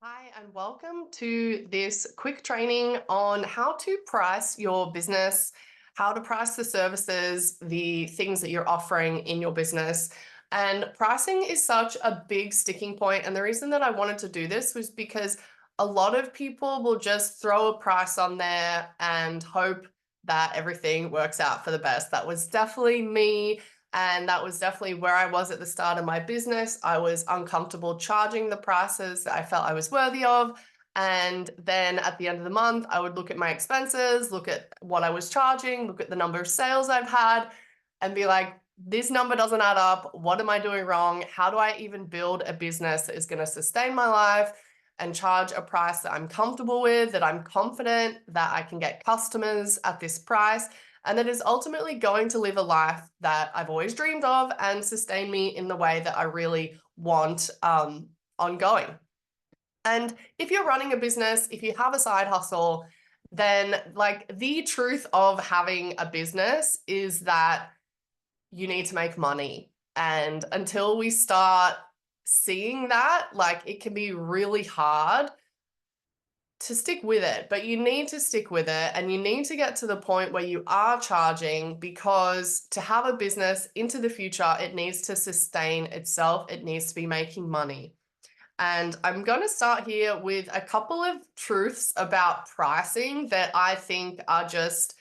Hi, and welcome to this quick training on how to price your business, how to price the services, the things that you're offering in your business. And pricing is such a big sticking point. And the reason that I wanted to do this was because a lot of people will just throw a price on there and hope that everything works out for the best. That was definitely me. And that was definitely where I was at the start of my business. I was uncomfortable charging the prices that I felt I was worthy of. And then at the end of the month, I would look at my expenses, look at what I was charging, look at the number of sales I've had, and be like, this number doesn't add up. What am I doing wrong? How do I even build a business that is going to sustain my life and charge a price that I'm comfortable with, that I'm confident that I can get customers at this price? And that is ultimately going to live a life that I've always dreamed of and sustain me in the way that I really want ongoing. And if you're running a business, if you have a side hustle, then like the truth of having a business is that you need to make money. And until we start seeing that, like it can be really hard to stick with it, but you need to stick with it and you need to get to the point where you are charging, because to have a business into the future, it needs to sustain itself. It needs to be making money. And I'm going to start here with a couple of truths about pricing that I think are just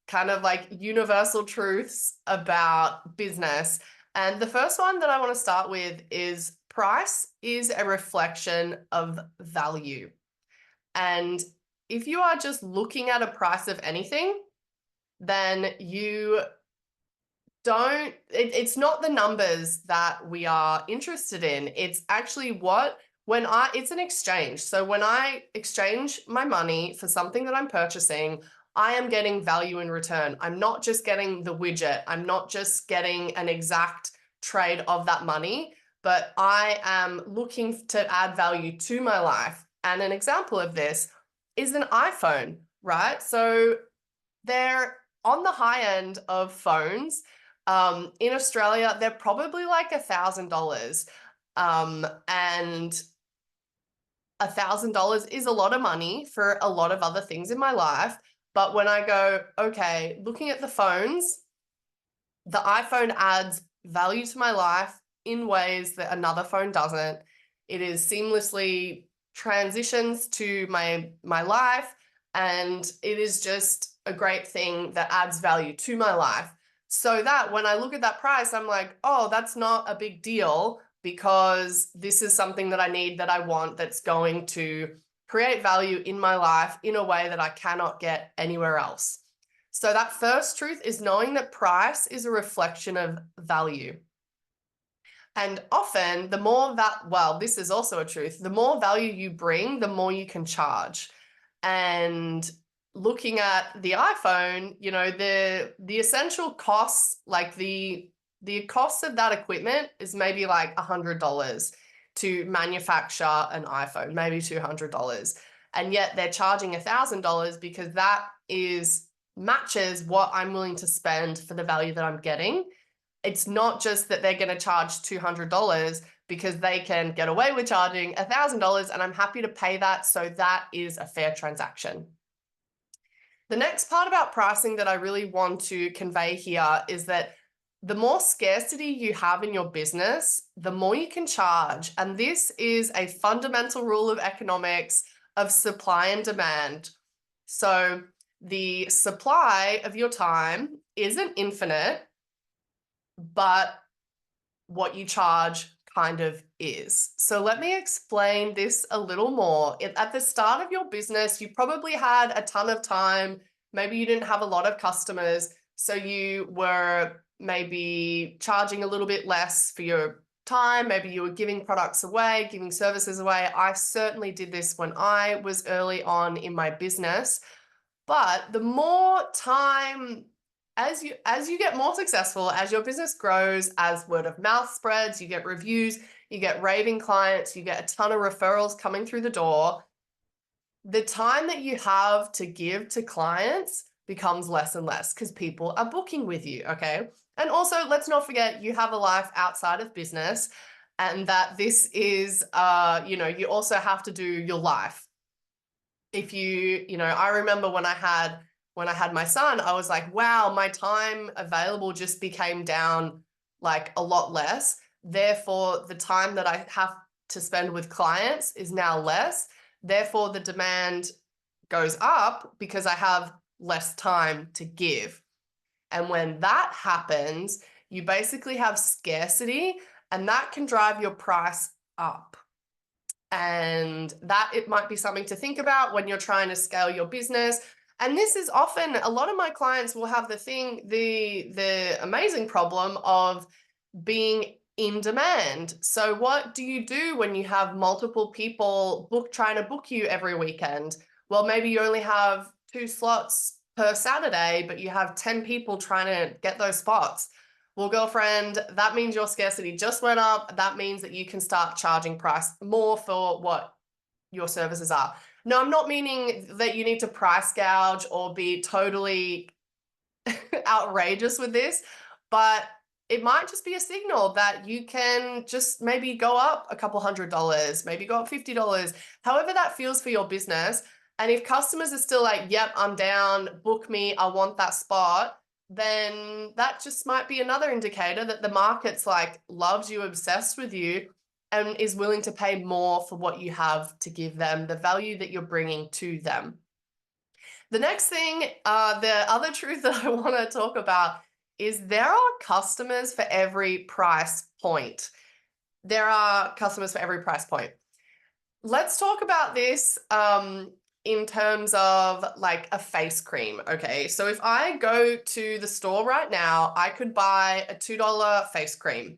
kind of like universal truths about business. And the first one that I want to start with is price is a reflection of value. And if you are just looking at a price of anything, then you don't, it's not the numbers that we are interested in. It's actually it's an exchange. So when I exchange my money for something that I'm purchasing, I am getting value in return. I'm not just getting the widget. I'm not just getting an exact trade of that money, but I am looking to add value to my life. And an example of this is an iPhone, right? So they're on the high end of phones. In Australia, they're probably like $1,000. And $1,000 is a lot of money for a lot of other things in my life. But when I go, okay, looking at the phones, the iPhone adds value to my life in ways that another phone doesn't. It is seamlessly transitions to my life, and it is just a great thing that adds value to my life. So that when I look at that price, I'm like, oh, that's not a big deal, because this is something that I need, that I want, that's going to create value in my life in a way that I cannot get anywhere else. So that first truth is knowing that price is a reflection of value. And often this is also a truth, the more value you bring, the more you can charge. And looking at the iPhone, the essential costs, like the cost of that equipment is maybe like $100 to manufacture an iPhone, maybe $200. And yet they're charging $1,000 because that is matches what I'm willing to spend for the value that I'm getting. It's not just that they're going to charge $200 because they can get away with charging $1,000, and I'm happy to pay that. So that is a fair transaction. The next part about pricing that I really want to convey here is that the more scarcity you have in your business, the more you can charge. And this is a fundamental rule of economics of supply and demand. So the supply of your time isn't infinite, but what you charge kind of is. So let me explain this a little more. At the start of your business, you probably had a ton of time. Maybe you didn't have a lot of customers, so you were maybe charging a little bit less for your time. Maybe you were giving products away, giving services away. I certainly did this when I was early on in my business. But the more time, as you get more successful, as your business grows, as word of mouth spreads, you get reviews, you get raving clients, you get a ton of referrals coming through the door, the time that you have to give to clients becomes less and less because people are booking with you, okay? And also, let's not forget, you have a life outside of business. and that this is, you also have to do your life. If I remember when I had my son, I was like, wow, my time available just became down like a lot less. Therefore, the time that I have to spend with clients is now less. Therefore, the demand goes up because I have less time to give. And when that happens, you basically have scarcity, and that can drive your price up. And that it might be something to think about when you're trying to scale your business. And this is often, a lot of my clients will have the amazing problem of being in demand. So what do you do when you have multiple people trying to book you every weekend? Well, maybe you only have 2 slots per Saturday, but you have 10 people trying to get those spots. Well, girlfriend, that means your scarcity just went up. That means that you can start charging price more for what your services are. No, I'm not meaning that you need to price gouge or be totally outrageous with this, but it might just be a signal that you can just maybe go up a couple $100, maybe go up $50, however that feels for your business. And if customers are still like, yep, I'm down, book me, I want that spot, then that just might be another indicator that the market's like loves you, obsessed with you, and is willing to pay more for what you have to give them, the value that you're bringing to them. The next thing, the other truth that I want to talk about is there are customers for every price point. There are customers for every price point. Let's talk about this in terms of like a face cream. Okay, so if I go to the store right now, I could buy a $2 face cream,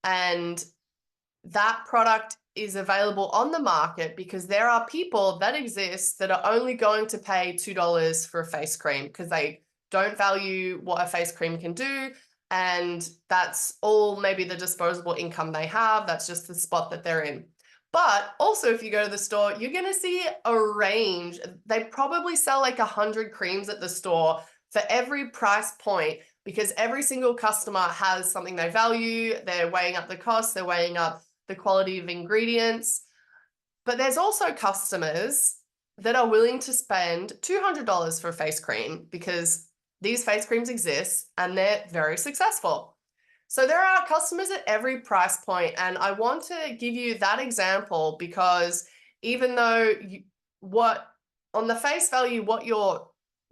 and that product is available on the market because there are people that exist that are only going to pay $2 for a face cream because they don't value what a face cream can do. And that's all maybe the disposable income they have. That's just the spot that they're in. But also, if you go to the store, you're going to see a range. They probably sell like 100 creams at the store for every price point because every single customer has something they value. They're weighing up the cost. They're weighing up the quality of ingredients. But there's also customers that are willing to spend $200 for a face cream because these face creams exist and they're very successful. So there are customers at every price point, and I want to give you that example because even though on the face value, what you're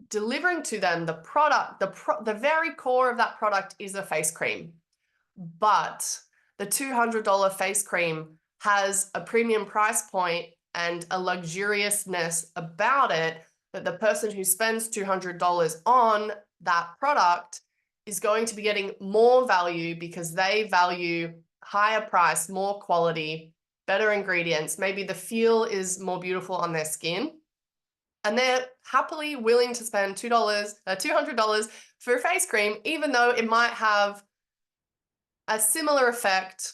delivering to them, the product, the very core of that product is a face cream. But the $200 face cream has a premium price point and a luxuriousness about it that the person who spends $200 on that product is going to be getting more value because they value higher price, more quality, better ingredients. Maybe the feel is more beautiful on their skin. And they're happily willing to spend $200 for a face cream, even though it might have a similar effect.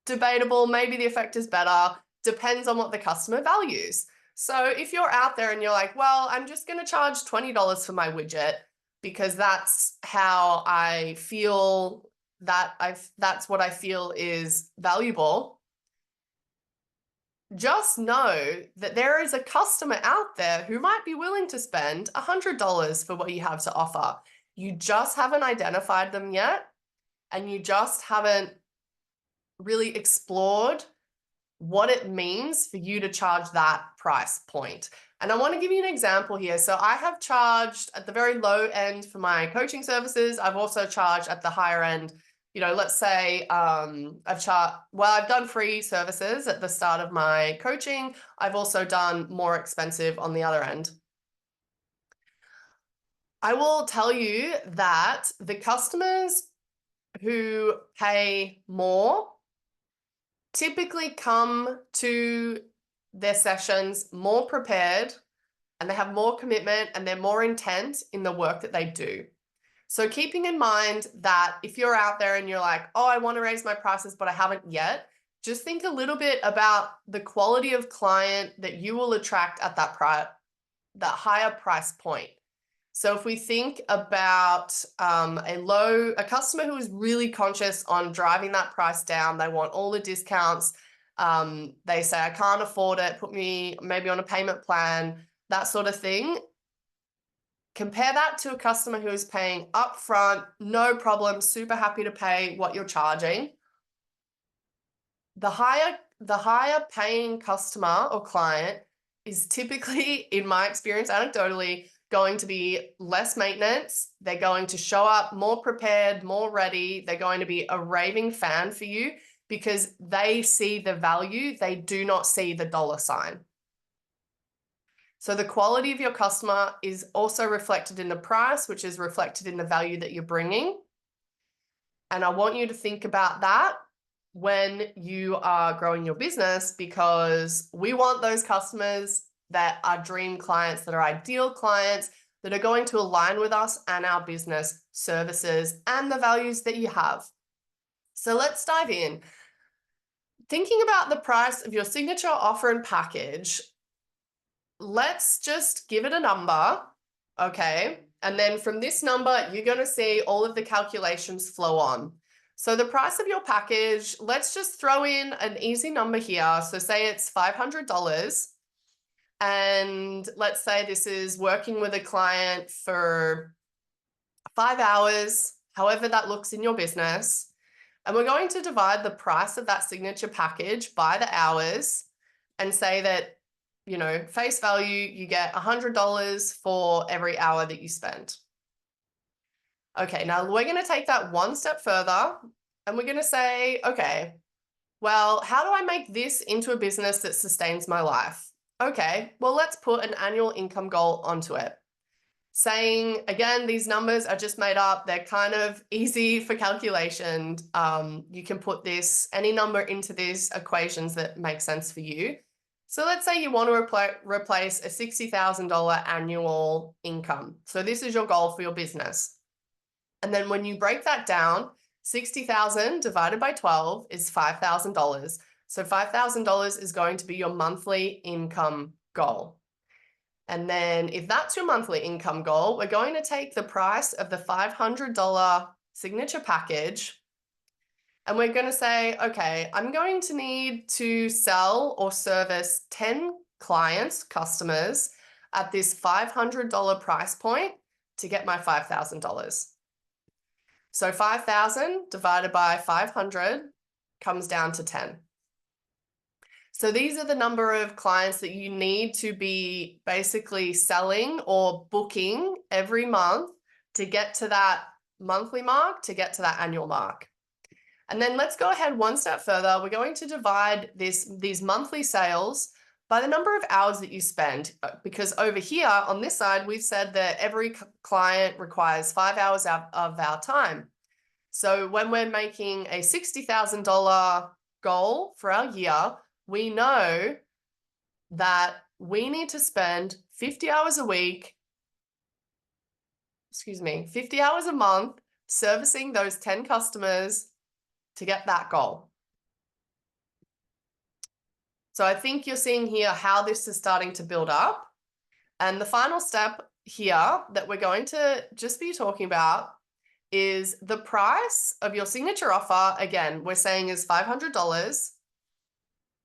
Debatable, maybe the effect is better, depends on what the customer values. So if you're out there and you're like, well, I'm just going to charge $20 for my widget because that's how I feel that's what I feel is valuable. Just know that there is a customer out there who might be willing to spend $100 for what you have to offer. You just haven't identified them yet, and you just haven't really explored what it means for you to charge that price point. And I want to give you an example here. So I have charged at the very low end for my coaching services. I've also charged at the higher end. Let's say I've done free services at the start of my coaching. I've also done more expensive on the other end. I will tell you that the customers who pay more typically come to their sessions more prepared, and they have more commitment, and they're more intent in the work that they do. So keeping in mind that if you're out there and you're like, oh, I want to raise my prices, but I haven't yet, just think a little bit about the quality of client that you will attract at that higher price point. So if we think about a customer who is really conscious on driving that price down, they want all the discounts. They say, I can't afford it, put me maybe on a payment plan, that sort of thing. Compare that to a customer who is paying upfront, no problem, super happy to pay what you're charging. The higher paying customer or client is typically, in my experience, anecdotally, going to be less maintenance. They're going to show up more prepared, more ready. They're going to be a raving fan for you because they see the value. They do not see the dollar sign. So the quality of your customer is also reflected in the price, which is reflected in the value that you're bringing. And I want you to think about that when you are growing your business, because we want those customers that are dream clients, that are ideal clients, that are going to align with us and our business services and the values that you have. So let's dive in. Thinking about the price of your signature offer and package, let's just give it a number, okay? And then from this number, you're going to see all of the calculations flow on. So the price of your package, let's just throw in an easy number here. So say it's $500. And let's say this is working with a client for 5 hours, however that looks in your business. And we're going to divide the price of that signature package by the hours and say that, you know, face value, you get $100 for every hour that you spend. Okay, now we're going to take that one step further and we're going to say, okay, well, how do I make this into a business that sustains my life? Okay, well, let's put an annual income goal onto it. Saying, again, these numbers are just made up. They're kind of easy for calculation. You can put any number into these equations that make sense for you. So let's say you want to replace a $60,000 annual income. So this is your goal for your business. And then when you break that down, 60,000 divided by 12 is $5,000. So $5,000 is going to be your monthly income goal. And then if that's your monthly income goal, we're going to take the price of the $500 signature package and we're going to say, okay, I'm going to need to sell or service 10 clients, customers at this $500 price point to get my $5,000. So 5,000 divided by 500 comes down to 10. So these are the number of clients that you need to be basically selling or booking every month to get to that monthly mark, to get to that annual mark. And then let's go ahead one step further. We're going to divide these monthly sales by the number of hours that you spend, because over here on this side, we've said that every client requires 5 hours of our time. So when we're making a $60,000 goal for our year, we know that we need to spend 50 hours a week, 50 hours a month servicing those 10 customers to get that goal. So I think you're seeing here how this is starting to build up. And the final step here that we're going to just be talking about is the price of your signature offer. Again, we're saying is $500.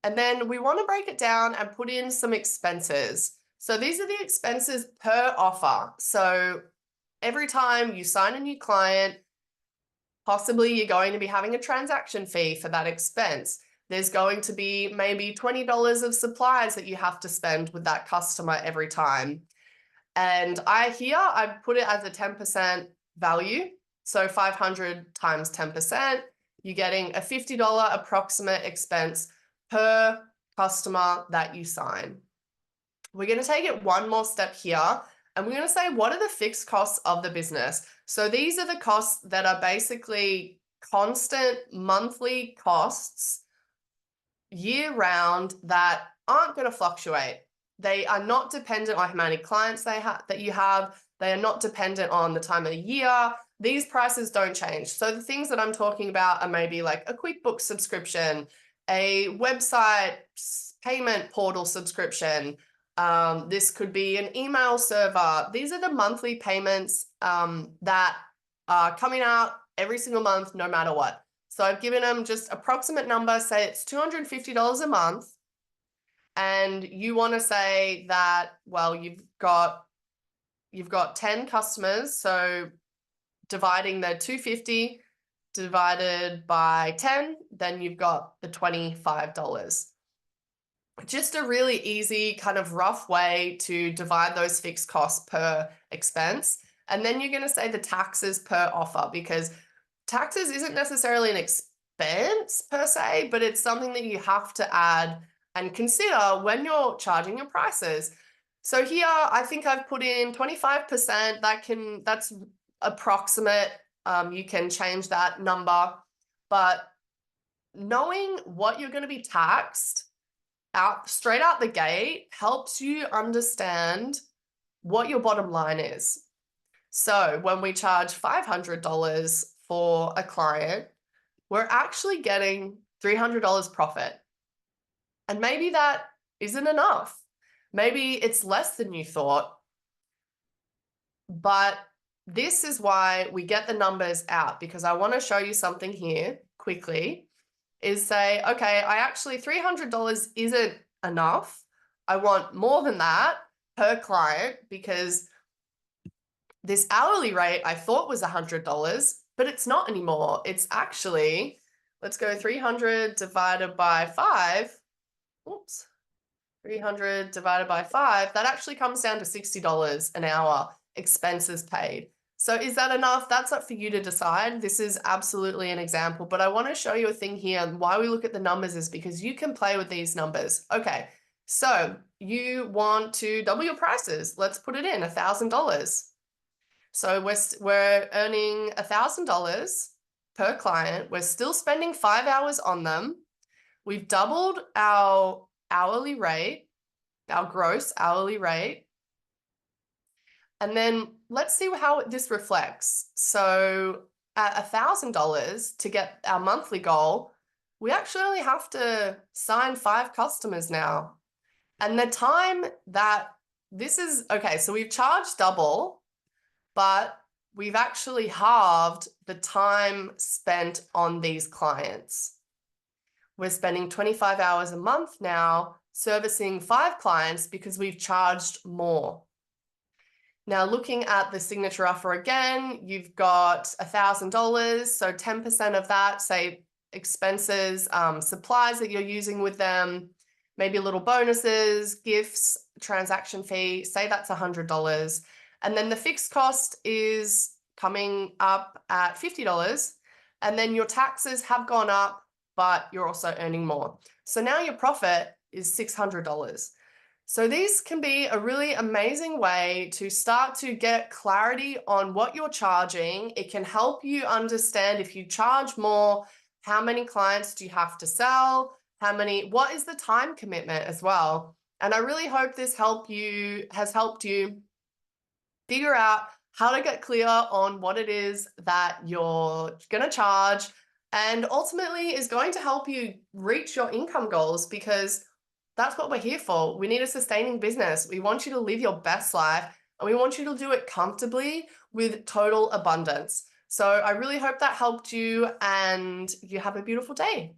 And then we want to break it down and put in some expenses. So these are the expenses per offer. So every time you sign a new client, possibly you're going to be having a transaction fee for that expense. There's going to be maybe $20 of supplies that you have to spend with that customer every time. And I put it as a 10% value. So 500 times 10%, you're getting a $50 approximate expense per customer that you sign. We're going to take it one more step here, and we're going to say, what are the fixed costs of the business? So these are the costs that are basically constant monthly costs year round that aren't going to fluctuate. They are not dependent on how many clients that you have. They are not dependent on the time of the year. These prices don't change. So the things that I'm talking about are maybe like a QuickBooks subscription, a website payment portal subscription, This could be an email server. These are the monthly payments that are coming out every single month, no matter what. So I've given them just approximate number, say it's $250 a month. And you want to say that, well, you've got 10 customers. So dividing the 250 divided by 10, then you've got the $25. Just a really easy kind of rough way to divide those fixed costs per expense. And then you're going to say the taxes per offer, because taxes isn't necessarily an expense per se, but it's something that you have to add and consider when you're charging your prices. So here, I think I've put in 25%. That's approximate. You can change that number, but knowing what you're going to be taxed straight out the gate helps you understand what your bottom line is. So when we charge $500 for a client, we're actually getting $300 profit. And maybe that isn't enough. Maybe it's less than you thought. But this is why we get the numbers out, because I want to show you something here quickly. Is say, okay, $300 isn't enough. I want more than that per client, because this hourly rate I thought was $100, but it's not anymore. It's actually, let's go 300 divided by 5. Oops. 300 divided by 5, that actually comes down to $60 an hour, expenses paid. So is that enough? That's up for you to decide. This is absolutely an example, but I want to show you a thing here. And why we look at the numbers is because you can play with these numbers. Okay, so you want to double your prices. Let's put it in $1,000. So we're earning $1,000 per client. We're still spending 5 hours on them. We've doubled our hourly rate, our gross hourly rate. And then let's see how this reflects. So at $1,000 to get our monthly goal, we actually only have to sign 5 customers now. And the time that this is, okay, so we've charged double, but we've actually halved the time spent on these clients. We're spending 25 hours a month now servicing 5 clients because we've charged more. Now, looking at the signature offer again, you've got $1,000. So 10% of that, say expenses, supplies that you're using with them, maybe little bonuses, gifts, transaction fee, say that's $100. And then the fixed cost is coming up at $50. And then your taxes have gone up, but you're also earning more. So now your profit is $600. So these can be a really amazing way to start to get clarity on what you're charging. It can help you understand, if you charge more, how many clients do you have to sell? What is the time commitment as well? And I really hope this has helped you figure out how to get clear on what it is that you're going to charge, and ultimately is going to help you reach your income goals, because that's what we're here for. We need a sustaining business. We want you to live your best life, and we want you to do it comfortably with total abundance. So I really hope that helped you, and you have a beautiful day.